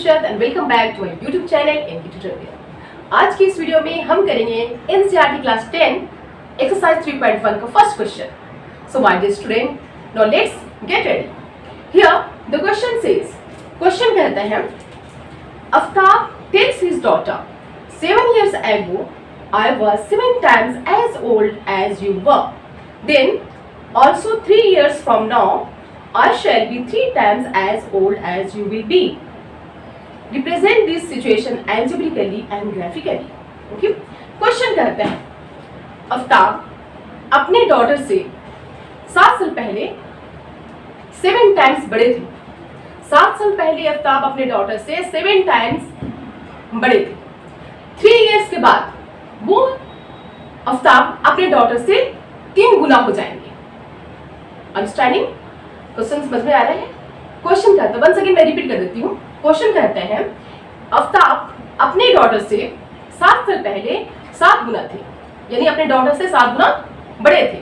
Nusrat and welcome back to my YouTube channel NK tutorial. आज की इस वीडियो में हम करेंगे एनसीईआरटी क्लास 10 एक्सरसाइज 3.1 का first question. So my dear student, now let's get ready. Here the question says, question कहता है Aftab tells his daughter 7 years ago I was 7 times as old as you were. Then also 3 years from now I shall be 3 times as old as you will be. Represent this situation algebraically and graphically. Okay? Question कहते हैं आफ्ताब अपने daughter से 7 साल पहले 7 times बड़े थे। 7 साल पहले आफ्ताब अपने डॉटर से 7 टाइम्स बड़े थे। 3 years के बाद वो आफ्ताब अपने डॉटर से 3 गुना हो जाएंगे। अंडरस्टैंडिंग? क्वेश्चन समझ में आ रहा है? क्वेश्चन कहता है, वंस अगेन मैं रिपीट कर देती हूँ। क्वेश्चन कहते हैं आफ्ताब अपने डॉटर से 7 साल पहले 7 गुना थे, यानी अपने डॉटर से 7 गुना बड़े थे।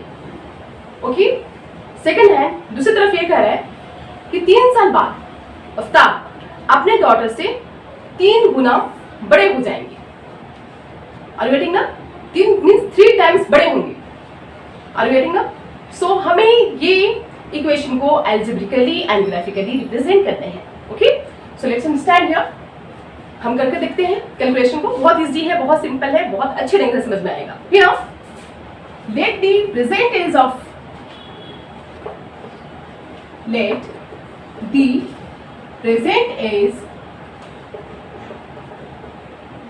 ओके, सेकंड है, दूसरी तरफ ये कह रहा है कि 3 साल बाद आफ्ताब अपने डॉटर से 3 गुना बड़े हो जाएंगे। आर यू गेटिंग ना? 3 मींस 3 टाइम्स बड़े होंगे। आर यू गेटिंग ना? सो हमें ये इक्वेशन को अलजेब्रिकली एंड ग्राफिकली रिप्रेजेंट करते हैं। Okay, so let's understand here. हम करके देखते हैं कैलकुलेशन को। बहुत इजी है, बहुत सिंपल है, बहुत अच्छे ढंग से समझ में आएगा। Here let the present age of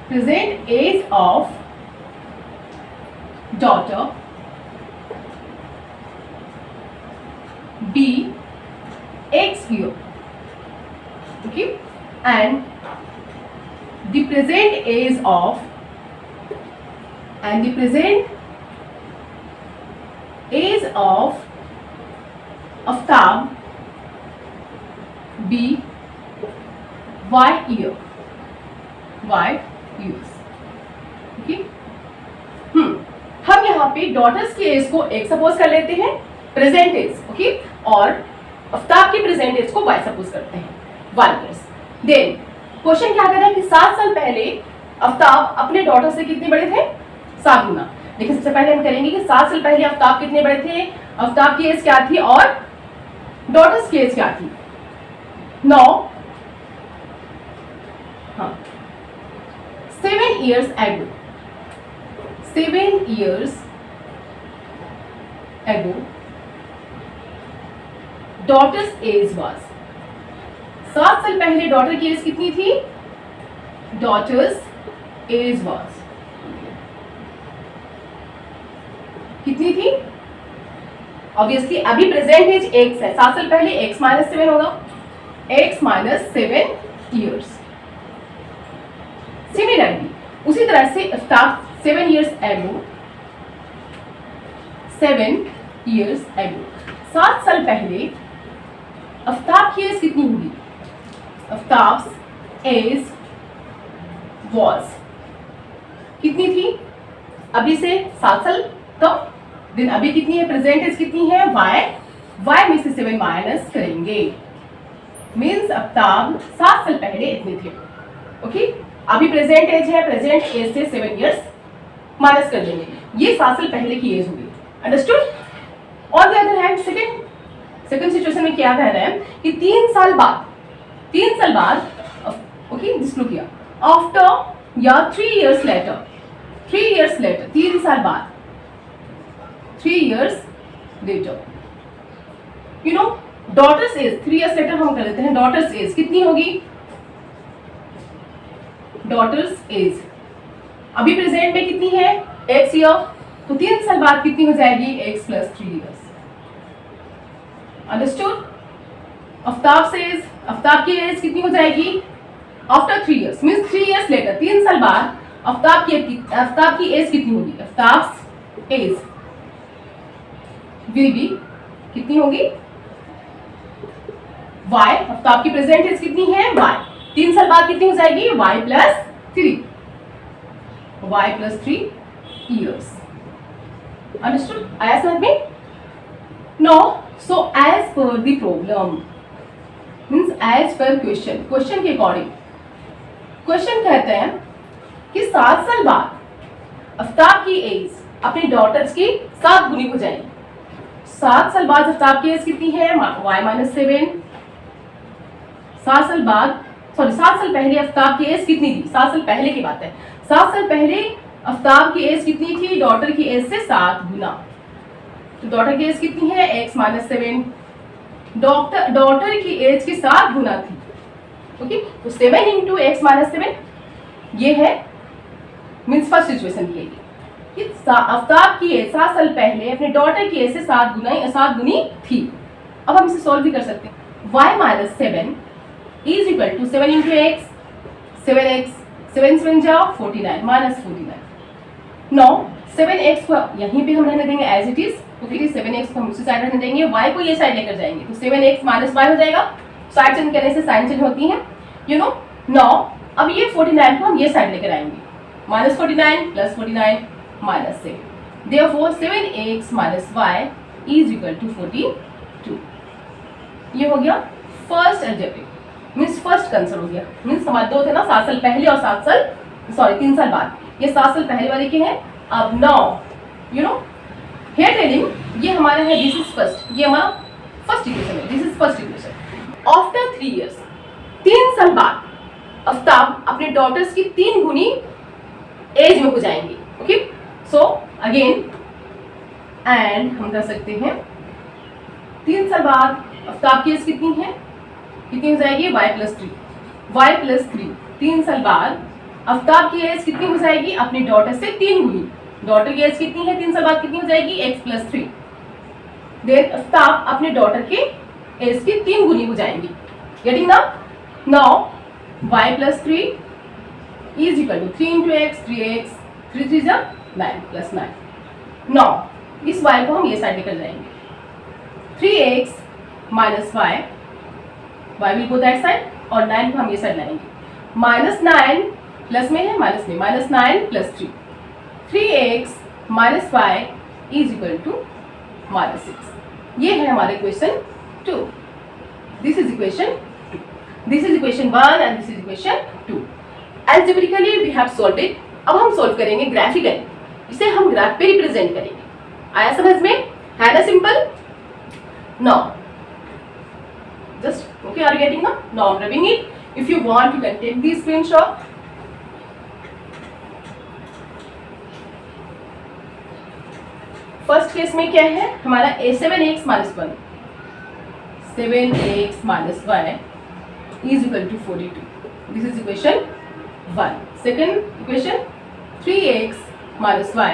present age of daughter be x here, okay, and the present age of Aftab be y years. Okay? हम यहाँ पे डॉटर्स की एज को एक सपोज कर लेते हैं, प्रेजेंट एज, ओके, और आफ्ताब की प्रेजेंट एज को y सपोज करते हैं, 1 years। देन क्वेश्चन क्या कर रहा है कि 7 साल पहले आफ्ताब अपने डॉटर से कितने बड़े थे? 7 गुना। देखिए, सबसे पहले हम करेंगे कि 7 साल पहले आफ्ताब कितने बड़े थे, आफ्ताब की एज क्या थी और डॉटर्स की एज क्या थी। 9 7 years ago, 7 years ago, daughter's age was, 7 साल पहले डॉटर की एज कितनी थी? daughter's age was कितनी थी? ऑब्वियसली अभी प्रेजेंट एज x है, 7 साल पहले x माइनस 7 होगा, x माइनस 7 years। सिमिलरली उसी तरह से आफ्ताब 7 years ago, 7 साल पहले आफ्ताब की एज कितनी होगी? आफ्ताब्स एज वाज कितनी थी? अभी से 7 साल कम। दिन अभी कितनी है? प्रेजेंट एज कितनी है? y में से 7 माइनस करेंगे, मीन्स आफ्ताब 7 साल पहले इतने थे। ओके, अभी प्रेजेंट एज है, प्रेजेंट एज से 7 years माइनस कर देंगे, ये 7 साल पहले की एज होगी। Understood? On the other hand second situation में क्या कह रहे हैं कि 3 साल बाद okay, this look here, after या 3 years later, 3 साल बाद, 3 years later, you know daughters as 3 years later हम कर देते हैं। डॉटर्स एज कितनी होगी? डॉटर्स एज अभी प्रेजेंट में कितनी है? x ईयर, तो 3 साल बाद कितनी हो जाएगी? x plus 3 years। Understood? Aftab की एज कितनी हो जाएगी? After 3 years means 3 years later, 3 साल बाद आफ्ताब की एज कितनी होगी? आफ्ताब्स एज विल बी कितनी होगी? y। आफ्ताब की प्रेजेंट एज कितनी है? y। 3 साल बाद कितनी हो जाएगी? y plus 3 years। अंडरस्टूड? आया समझ में? No, so as per the problem means as per question के अकॉर्डिंग क्वेश्चन कहते हैं कि 7 साल बाद आफ्ताब की एज अपनी डॉटर्स की 7 गुनी हो जाएगी। 7 साल बाद आफ्ताब की एज कितनी है? y-7। 7 साल बाद 7 साल पहले आफ्ताब की एज कितनी थी? 7 साल पहले की बात है। 7 साल पहले आफ्ताब की एज कितनी थी? डॉटर की एज से 7 गुना। तो डॉटर की एज कितनी है? x-7। डॉटर की एज की 7 गुना थी। ओके, तो 7 इंटू x-7 ये है मीन्स फर्स्ट सिचुएशन की कि आफ्ताब की एज 7 साल पहले अपने डॉटर की एज से 7 गुनी थी। अब हम इसे सॉल्व भी कर सकते हैं। y-7 is equal to 7 into x, 7x, 7 जाओ 49 माइनस 49। नो 7x को यहीं पे हम रहने देंगे एज इट इज, क्योंकि 7x को हम उसी साइड रहने देंगे, y को ये साइड लेकर जाएंगे तो 7x माइनस y हो जाएगा। साइड चेंज करने से साइन चेंज होती है, यू नो। नो अब ये 49 को हम ये साइड लेकर आएंगे, minus 49 plus 49 minus 7। Therefore 7x minus y is equal to 42। ये हो गया first algebraic, means first concern हो गया। मीन्स हमारे दो थे ना, 7 साल पहले और 3 साल बाद। ये 7 साल पहले वाले के हैं। अब now you know here telling ये हमारा है दिस इज फर्स्ट, ये हमारा फर्स्ट इक्वेशन है, this is first equation. After 3 years 3 साल बाद आफ्ताब अपने डॉटर्स की 3 गुनी एज में हो जाएंगे। ओके, सो अगेन एंड हम कर सकते हैं 3 साल बाद आफ्ताब की एज कितनी है? कितनी हो जाएगी? y+3। 3 साल बाद आफ्ताब की एज कितनी हो जाएगी? अपनी डॉटर से 3 गुनी। डॉटर की एज कितनी है 3 साल बाद? कितनी हो जाएगी? x+3। देन आफ्ताब अपने डॉटर के एज की 3 गुनी हो जाएंगी। Getting now y+3 is equal to 3 into x, 3x, 3 3 जा 9 प्लस 9। नाउ इस y को हम ये साइड लेकर जाएंगे, 3x minus y will go that side, और 9 को हम ये साइड लाएंगे। माइनस 9 प्लस में है, माइनस में, minus 9 plus 3, 3x minus y is equal to -6। ये है हमारा equation 2। This is equation 2, this is equation 1 and this is equation 2। Algebraically we have solved it. अब हम सॉल्व करेंगे ग्राफिकली, इसे हम ग्राफ पे रिप्रेजेंट करेंगे। आया समझ में? है ना simple? No just okay, are you getting now I'm rubbing it. If you want you can take the screenshot. First case में क्या है हमारा? 7x minus 1, 7x minus y is equal to 42। This is equation 1। Second equation 3x minus y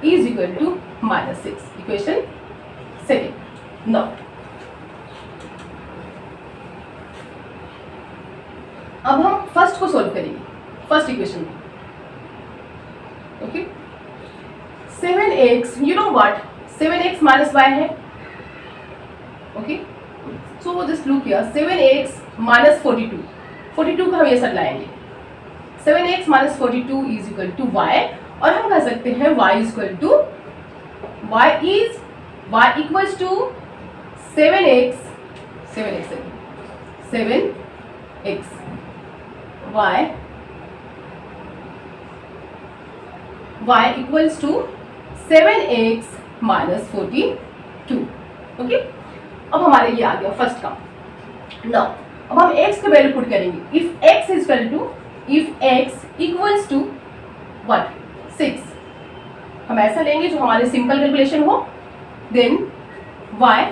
is equal to -6, equation second. Now अब हम first को solve करेंगे, first equation को। Okay, 7x, you know what, 7x minus y है। Okay, so just look here, 7x minus 42 को हम ये side लाएंगे। 7x minus 42 is equal to y, और हम कह सकते हैं y is equal to y equals to 7x y equals to 7x minus 42। Okay, अब हमारे ये आ गया फर्स्ट का। नाउ अब हम x का वैल्यू पुट करेंगे। If x equals to what? 6, हम ऐसा लेंगे जो हमारे सिंपल कैलकुलेशन हो। Then y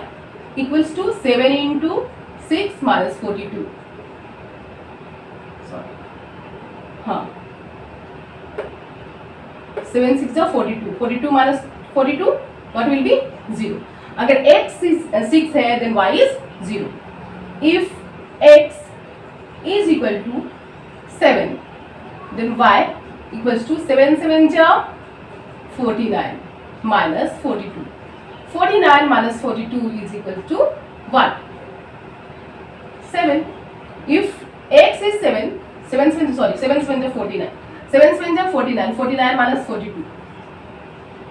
equals to 7 into 6 minus 42। हाँ, 7 6 जा 42, 42 माइनस 42 व्हाट विल बी 0। अगर x 6 है then y is 0। If x is equal to 7 then y equals to 7 7 जा 49 minus 42। 49 minus 42 is equal to what? 7। If x is 7 7 7 जा 49, 7 7 जा 49, 49 minus 42,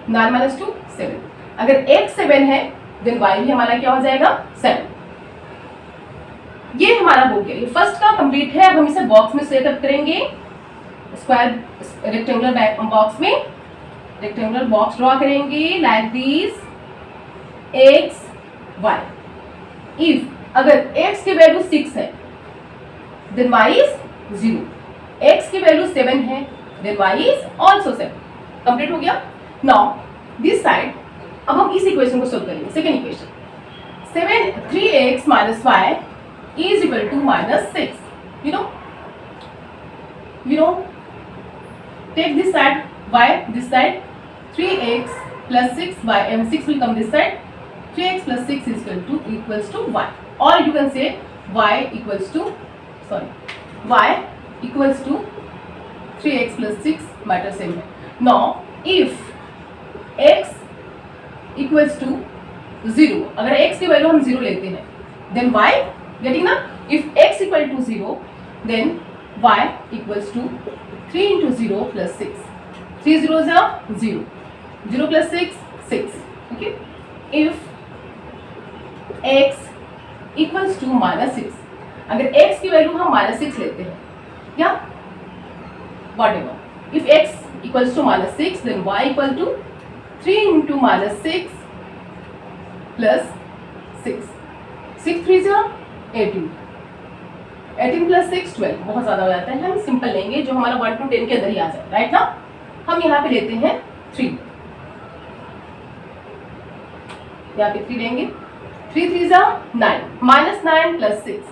9 minus 2 7। अगर x 7 है then y भी हमारा क्या हो जाएगा? 7। ये हमारा हो गया, ये फर्स्ट का कंप्लीट है। अब हम इसे बॉक्स में सेटअप करेंगे, स्क्वायर रेक्टेंगुलर बॉक्स में रेक्टेंगुलर बॉक्स ड्रॉ करेंगे like this X Y. If अगर x की वैल्यू 6 है देन y इज 0, x की वैल्यू 7 है then y is also 7। Complete हो गया। नाउ दिस साइड, अब हम इस इक्वेशन को सोल्व करेंगे। Second equation 3x minus y is equal to minus 6. You know, take this side y, this side 3x plus 6y, and 6 will come this side. 3x plus 6 is equals to y, or you can say y equals to 3x plus 6 matter same है. Now if x equals to 0, अगर x की value हम 0 लेते हैं then y, getting ना, if x equal to 0 then y equals to 3 into 0 plus 6, 3 zeros are 0, 0 plus 6 6, okay. If x equals to -6, अगर x की value हम -6 लेते हैं या whatever, if x equals to -6 then y equal to 3 into -6 plus 6, 6 3 0 18, 18 plus 6 12, बहुत ज़्यादा हो जाता है। हम सिंपल लेंगे जो हमारा 1 to 10 के अंदर ही आ जाए, राइट ना। हम यहाँ पे लेते हैं 3, यहाँ पे 3 लेंगे, 3 3 9, -9 plus 6,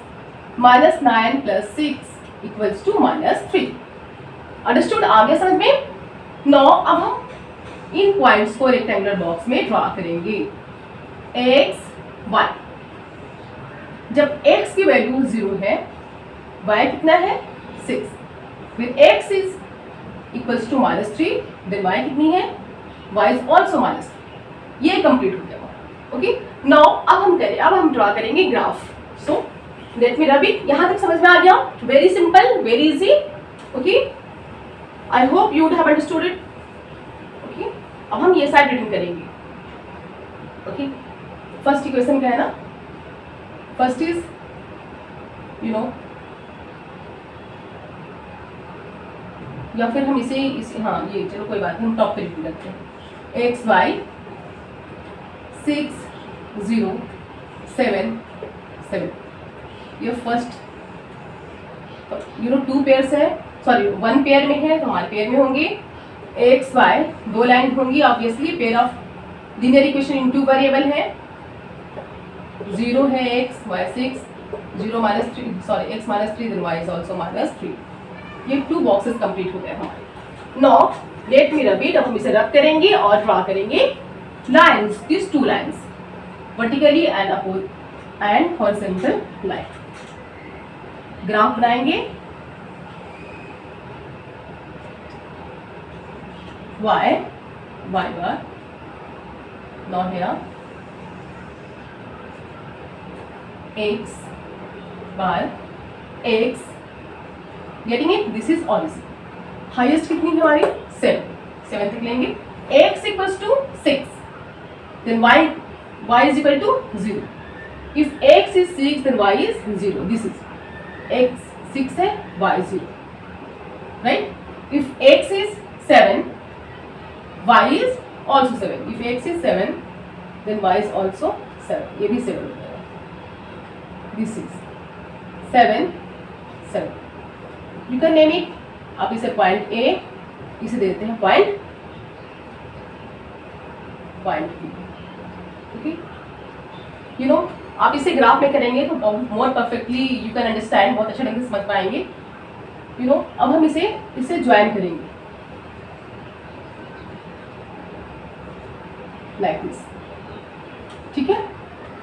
-9 plus 6 equals to -3। Understood? आ गया समझ में? 9 अब हम इन पॉइंट्स को रेक्टेंगुलर बॉक्स में ड्रॉ करेंगे। x y, जब x की वैल्यू 0 है, y कितना है 6, फिर x is equals to -3 then y कितनी है, y इज ऑल्सो -3। ये कंप्लीट हो गया। ओके, नाउ अब हम ड्रॉ करेंगे graph. So let me rub it. यहाँ तक समझ में आ गया? Very simple, very easy. Okay, I hope you would have understood it. Okay, अब हम ये साइड रिटर्न करेंगे। ओके, फर्स्ट इक्वेशन क्या है ना, फर्स्ट इज या फिर हम इसे हाँ ये चलो कोई बात नहीं, हम टॉप पे लिख लेते हैं। x y 6 0 7 7, ये फर्स्ट 2 पेयर्स है, सॉरी 1 पेयर में है तो हमारे पेयर में होंगे। x y 2 लाइन होंगी obviously, pair of linear equation in 2 variable है। 0 है x, y 6, 0 -3, sorry x -3 then y is also -3। ये 2 बॉक्सेस कंप्लीट हो गए हमारे। Now let me rub it. अब हम इसे रब करेंगे और ड्रॉ करेंगे lines, this 2 lines vertically and horizontal line. Graph बनाएंगे y bar, now here x bar x, getting it, this is origin. Highest कितनी है हमारी 7 तक लेंगे। x equals to 6 then y is equal to 0। If x is 6 then y is 0, this is x 6 है y 0, right. If x is 7 y is also 7, if x is 7 then y is also 7, ये भी 7 हो जाएगा। this is 7 7, you can name it। आप इसे point A, इसे देते हैं पॉइंट B। ओके, आप इसे ग्राफ में करेंगे तो मोर परफेक्टली यू कैन अंडरस्टैंड, बहुत अच्छा ढंग से समझ पाएंगे। अब हम इसे ज्वाइन करेंगे लाइक दिस, ठीक है।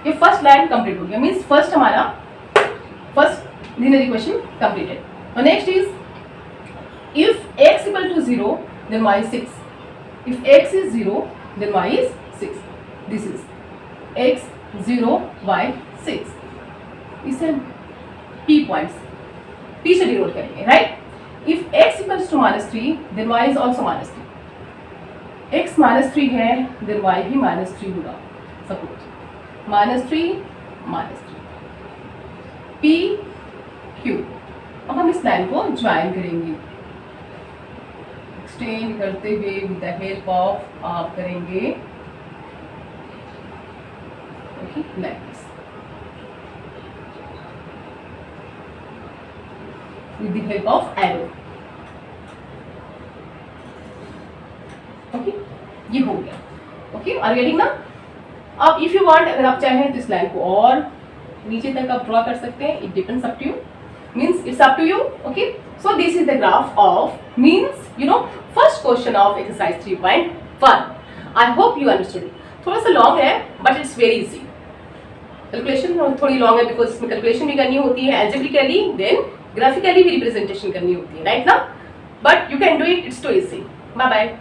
ये फर्स्ट लाइन कंप्लीट हो गया, मीन्स फर्स्ट हमारा फर्स्ट लीनियर इक्वेशन कंप्लीटेड। तो next is if x equal to 0 then y is 6, if x is 0 then y is 6, this is x 0 y 6। इसे p points p से denote करेंगे, right. If x equals to -3 then y is also -3, x -3 है then y भी -3 होगा। Suppose -3 -3, P Q। अब हम इस line को ज्वाइन करेंगे, एक्सटेंड करते हुए विद द हेल्प ऑफ आप करेंगे okay like this with the help of arrow. Okay, ये हो गया। ओके, आर गेटिंग ना? अब इफ यू वांट, अगर आप चाहें तो इस लाइन को और नीचे तक आप ड्रॉ कर सकते हैं, it depends up to you, means it's up to you. Okay, so this is the graph of means you know first question of exercise 3.1। I hope you understood it. थोड़ा सा लॉन्ग है but it's very easy. Calculation थोड़ी long है because इसमें calculation भी करनी होती है, एल्जेब्रिकली देन ग्राफिकली भी रिप्रेजेंटेशन करनी होती है, राइट ना? But you can do it, it's to easy. Bye bye.